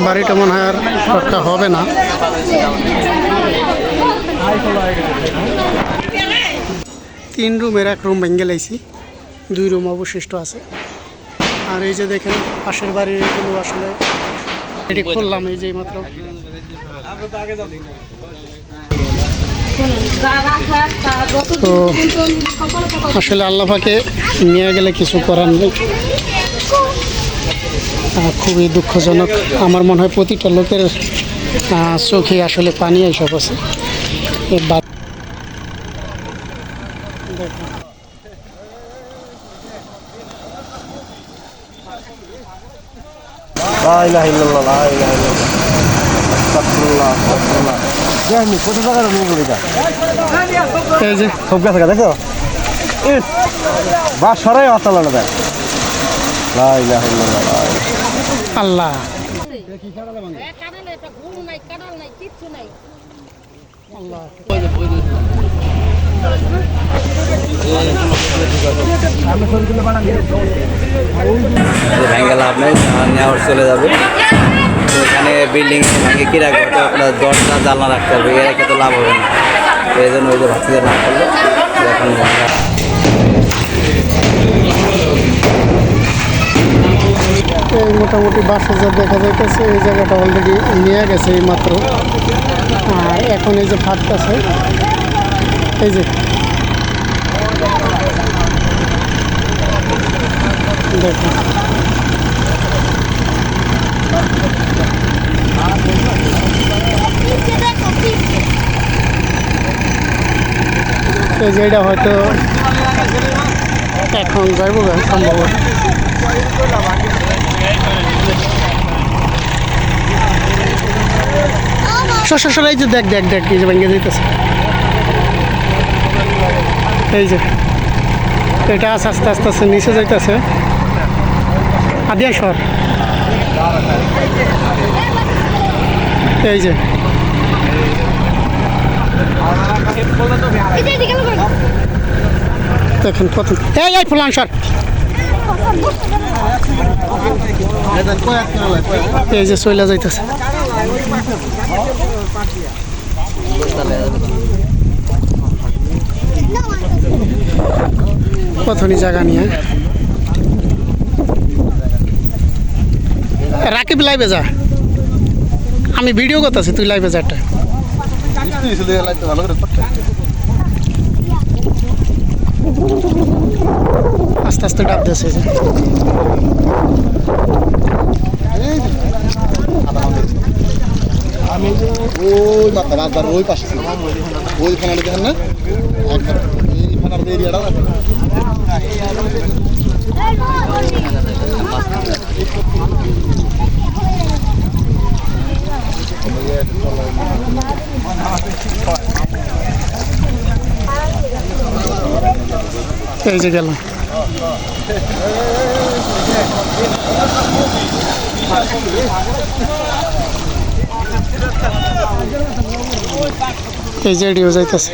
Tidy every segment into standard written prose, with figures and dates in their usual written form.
বাড়িটা মনে হয় আর একটা হবে না। 3 রুমের 1 রুম ভেঙে লাইছি, 2 রুম অবশিষ্ট আছে। আর এই যে দেখেন পাশের বাড়িগুলো আসলে এটি করলাম এই যে মাত্র। তো আসলে আল্লাহ পাকে নিয়ে গেলে কিছু করার নেই। খুবই দুঃখজনক। আমার মনে হয় প্রতিটা লোকের চোখে আসলে পানি এইসব আছে। এই যে সব গাছ দেখো বাস সরাই আসলে দেখ আল্লাহ ভেঙে লাভ নেই, নেওয়ার চলে যাবে। তো এখানে বিল্ডিং ভেঙে কী রাখবে, আপনার দরজা জানলা রাখতে হবে, এর রেখে তো লাভ হবে না। তো এই জন্য ওই যে ভাবছি না করলো এখন এই মোটামুটি 12,000 দেখা যাইতেছে। এই জায়গাটা অলরেডি নিয়ে গেছে এই মাত্র। আর এখন এই যে ফাটতেছে, এই যে দেখুন এই যে এটা হয়তো এখন যাইব সম্ভব। সর এই যে দেখ দেখ দেখ এই যে ভেঙে যেতেছে। এই যে এটা আস্তে আস্তে আস্তে নিচে যাইতেছে। আদিয়া সর এই যে দেখেন কত এই ফুলান সর। এই যে চলে যাইতেছে। কতনি জায়গা নিয়ে রাকিব লাইভে যা, আমি ভিডিও করতেছি, তুই লাইভে যা। একটা আস্তে আস্তে ডাব দিয়েছে। ওই মাথা রাজদার ওই পাশে ওই খানাটা দেখেন না, এই খানার এরিয়াটা এই যে গেলাম। এই যে এডিও যাইতেছে।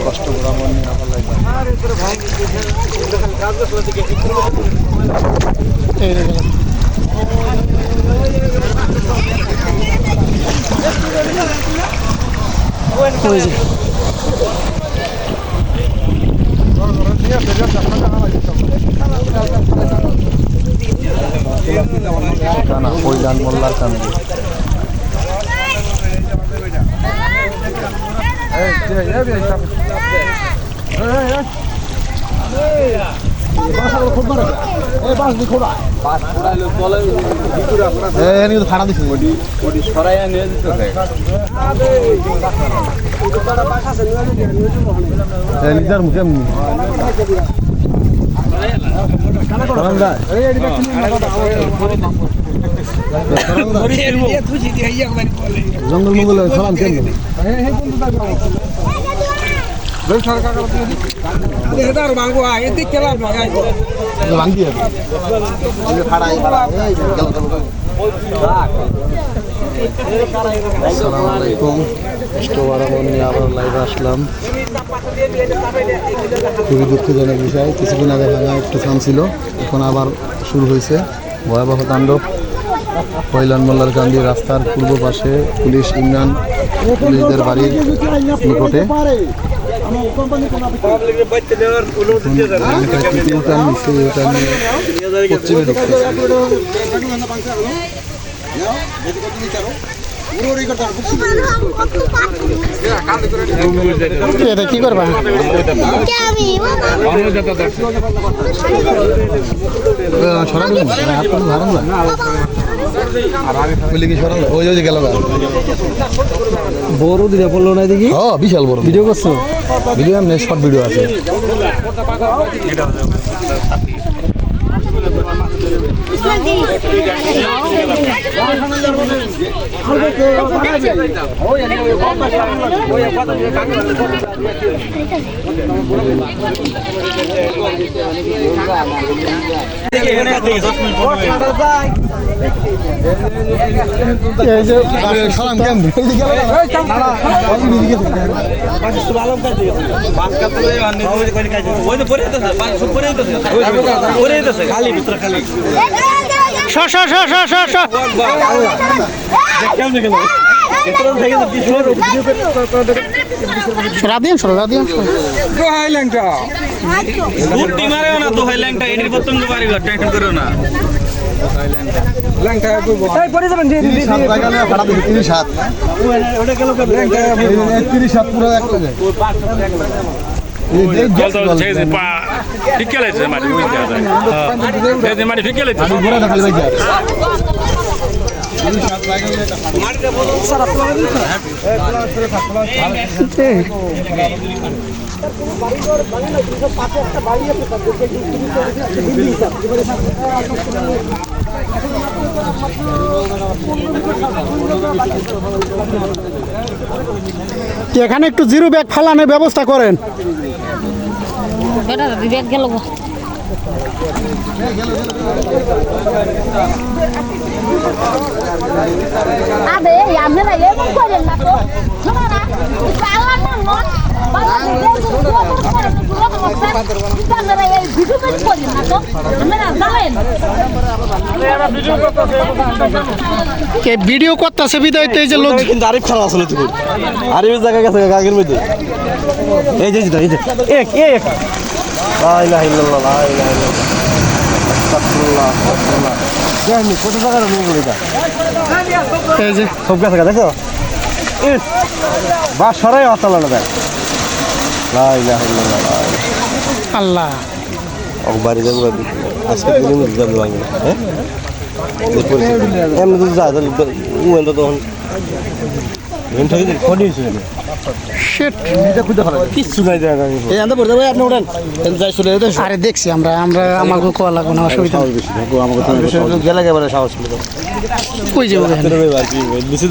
কষ্ট করা মন এই যে গেলাম। ওই যে কইলান মোল্লার কান খানা দিচ্ছি সরাইয়া নিয়ে দিতে নিজের মুখে জঙ্গল মঙ্গল সালাম কেন আসসালামু আলাইকুম। স্টোভার নিয়ে আবার লাইভে আসলাম। খুবই দুঃখজনক বিষয়, কিছুদিন আগে ভাঙা একটু থামছিল, এখন আবার শুরু হয়েছে ভয়াবহ তাণ্ডব। কল্যাণ মোল্লার কান্দি রাস্তার পূর্ব পাশে পুলিশ ইমরান পুলিশদের বাড়ির নিকটে পশ্চিমে ঢুকতেছে। এটা কি করবা? বড় দিনে বললো না দেখি, বিশাল বড় ভিডিও করছো, ভিডিও এমনি শর্ট ভিডিও আছে। এখানে একটু জিরো ব্যাগ ফালানোর ব্যবস্থা করেন। ভিডিও করতেছে বিদায় এই যে লোক কিন্তু আরিফ খারাপ আসলে তুমি আরিফের জায়গা গেছে গাগের মধ্যে এই যে এই যে এক এক লা ইলাহা ইল্লাল্লাহ লা ইলাহা ইল্লাল্লাহ আস্তাগফিরুল্লাহ আস্তাগফিরুল্লাহ জানি কত টাকা নিয়ে গেল এটা এই যে সব গেছে দেখো ইস বা সরাই আসল না দেখ লা ইলাহা ইল্লাল্লাহ লা ইলাহা আল্লাহ ও বাড়ি যাবো আজকে দিন যাবো ভাঙে হ্যাঁ এমনি তো যা তাহলে তখন আরে দেখছি আমরা আমাকে কোয়া লাগবো না, অসুবিধা গেলে একেবারে সাহস কই যাবো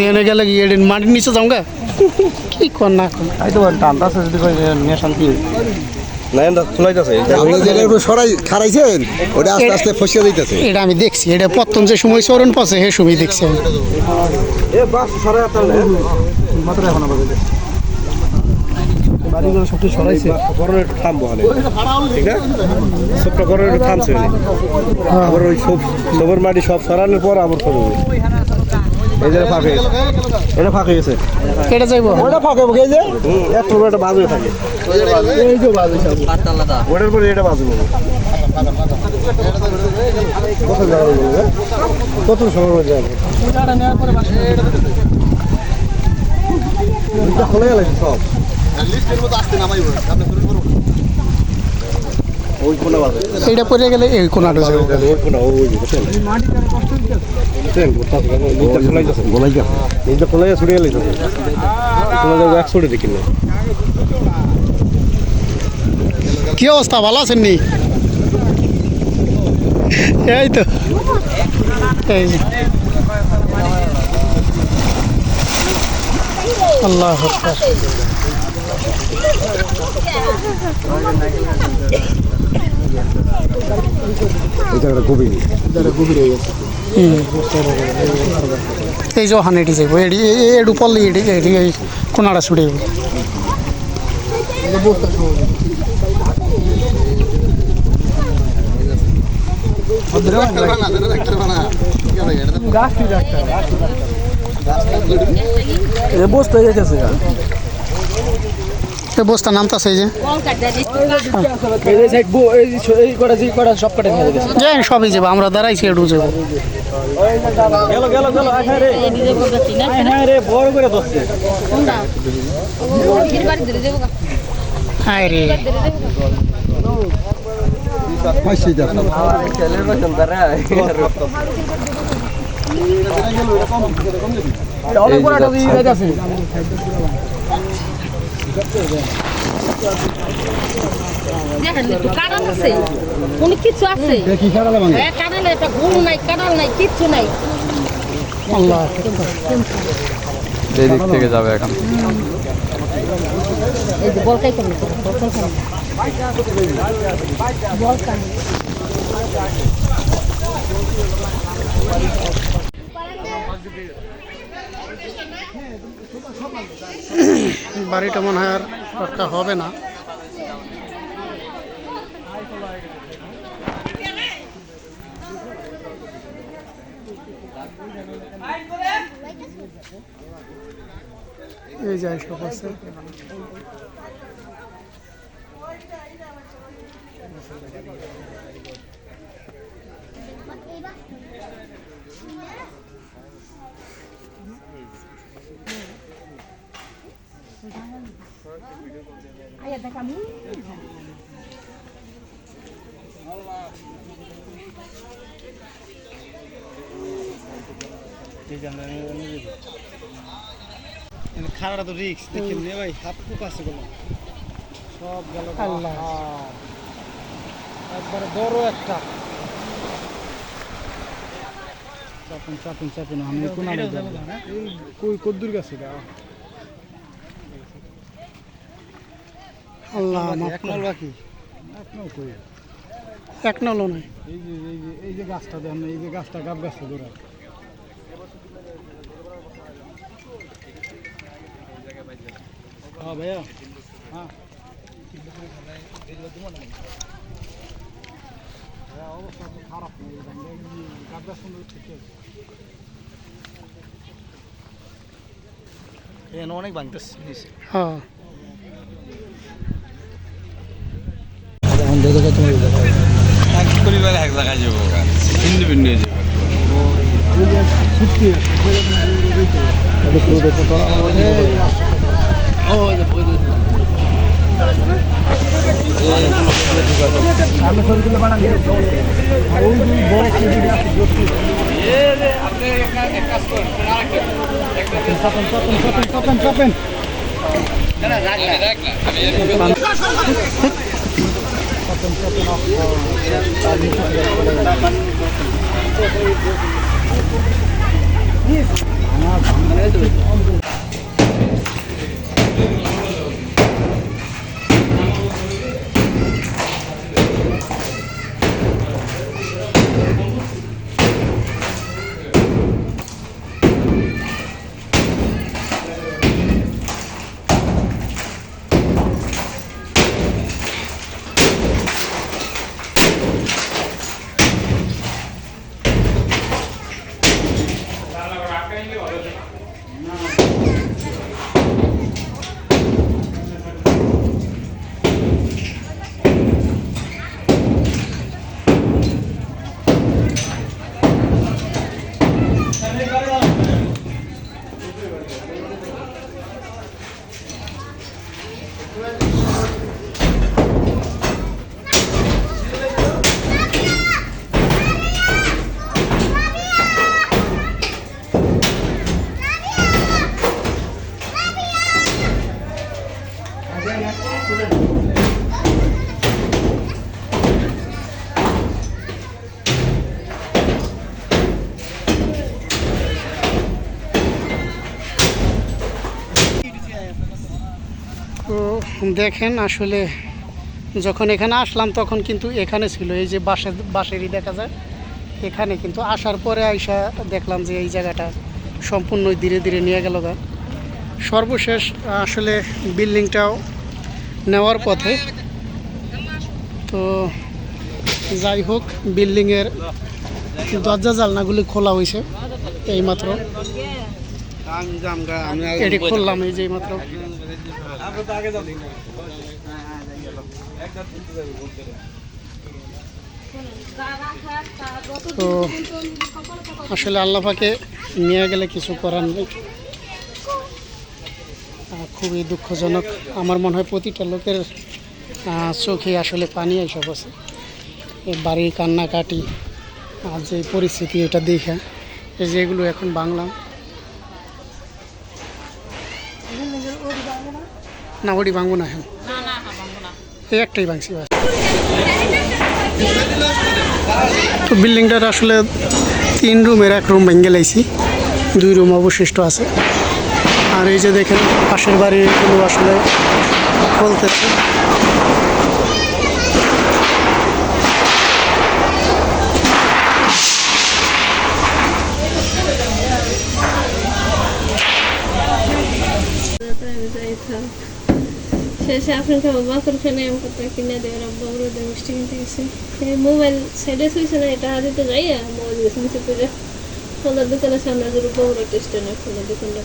এখানে গেলে কি মাটির নিচে যাও গা কি কর না তো টানটা আছে যদি নিয়ে শান্তি এটা আমি দেখছি, এটা প্রথম যে সময় চরণ পাচ্ছে সে সময় দেখছি আমি। সবার মাটি সব সরানোর পর আবার এই যে ফাঁকে এটা ফাঁকে গেছে এটা যাইবো ওটা ফাঁকে এই যে একটা একটা বাজু থাকে এই যে বাজু ওটার পরে এটা বাজু কত সময় মধ্যে যাবে খোলা গেল সব লিস্টের মতো আসতে নামাইব আপনি শুরু করুন ওই কোনা বাজে এইটা পড়ে গেলে এই কোনাটা যাবে ওই কোনা ওই বুঝছেন মাটিটা কষ্ট হচ্ছে ট্রেন গোটা খোলাই যাচ্ছে গোলাই যাচ্ছে এইটা খোলাই ছড়িয়ে গেল খোলা যাবে এক ছড়ে দেখি না কি অবস্থা, ভালো আছেন নি? এই তো এই আল্লাহ আকবার। এটা একটা গভীর এই যে ওখানে এটি যাইব এডি এডু পড়লে এডি এডি এই কোনাড়া ছুটে যাবো বসতে গেছে বস্তা নামতাছে এই যে যাই সবই যাবো আমরা দাঁড়াইছি এডু যাবো হায় রে কাঁড়াল আছে কোনো কিছু আছে কাঁড়ালে একটা গুণ নাই কাঁড়াল নাই কিচ্ছু নাই আল্লাহ এই দিক থেকে যাবে এখন এই যে বলকাই কমে বলকাই কমে বলকাই বাড়িটা মনে হয় আর পাক্কা হবে না এই যাই সব আছে আয়া দেখামি খারাটা তো রিক্স দেখেন নে ভাই হাত খুব আছে গুলো সব গেল আল্লাহ। একবারে বড় একটা চাপুন চাপুন চাপুন আমি কোন আলো যাব কই কদ্দুর গেছে গা আল্লাহ মাফ এক নল করো। বাকি এক নল কই এক নলও নাই এই যে গাছটা দেখেন এই যে গাছটা গাব গাছে ধরে হ্যাঁ ভাইয়া হ্যাঁ অবস্থা তো খারাপ নেই গাছ গাছ সুন্দর ঠিক আছে এখানে অনেক ভাঙতেছে হ্যাঁ পরিবার এক জায়গায় যাবো ভিন্ন ভিন্ন যাবো তো দেখেন আসলে যখন এখানে আসলাম তখন কিন্তু এখানে ছিল, এই যে বাঁশেরই দেখা যায় এখানে, কিন্তু আসার পরে আইসা দেখলাম যে এই জায়গাটা সম্পূর্ণ ধীরে ধীরে নিয়ে গেল গা। সর্বশেষ আসলে বিল্ডিংটাও নেওয়ার পথে। তো যাই হোক, বিল্ডিংয়ের দরজা জানলাগুলি খোলা হয়েছে এইমাত্র, এটি খুললাম এই যে এইমাত্র। তো আসলে আল্লাহ পাকে নিয়ে গেলে কিছু করার নেই। খুবই দুঃখজনক। আমার মনে হয় প্রতিটা লোকের চোখে আসলে পানি এসে বসে এই বাড়ির কান্নাকাটি আর যে পরিস্থিতি, এটা দেখা এই যে এগুলো এখন বাংলাম না, ওটি ভাঙবো না, হ্যাঁ এই একটাই ভাঙছি। তো বিল্ডিংটার আসলে 3 রুমের 1 রুম ভেঙে লাইছি, 2 রুম অবশিষ্ট আছে। আর এই যে দেখেন পাশের বাড়িগুলো আসলে খুলতেছে। শেষে আপনাকে বাকর ফেলে আমি কোথাও কিনে দেওয়ার আব্বা ওরা মিষ্টি কিনতে গেছে। মোবাইল সাইডে শুয়েছে না, এটা হাতে যাই মোবাইল গেছে নিচে করে ফোনের দোকানের সামনে বড় টেস্ট না ফোনের দোকানটা।